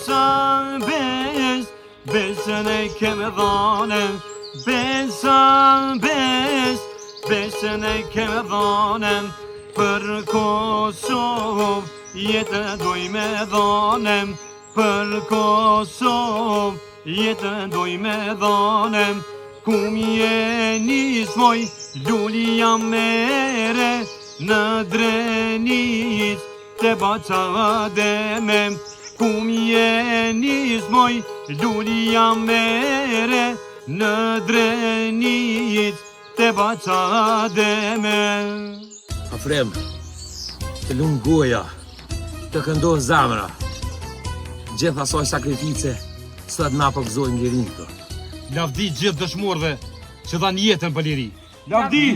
Besa, besën e kem dhane. Besa, besën e kem dhane. Për Kosovë jetën doj me dhane. Për Kosovë jetën doj me dhane. Kum jeni smoj, luli jam mere. Në Drenic te Bacademe. Kum jeni smoj, luli jam mere. Në Drenic te Bacademe. Afrem, të lunë goja, të këndohë zamra. Gjithë asoj sakrifice, sot na përgëzojmë lirin këto. Lavdi gjithë dëshmorëve që dhanë jetën për liri. Lavdi!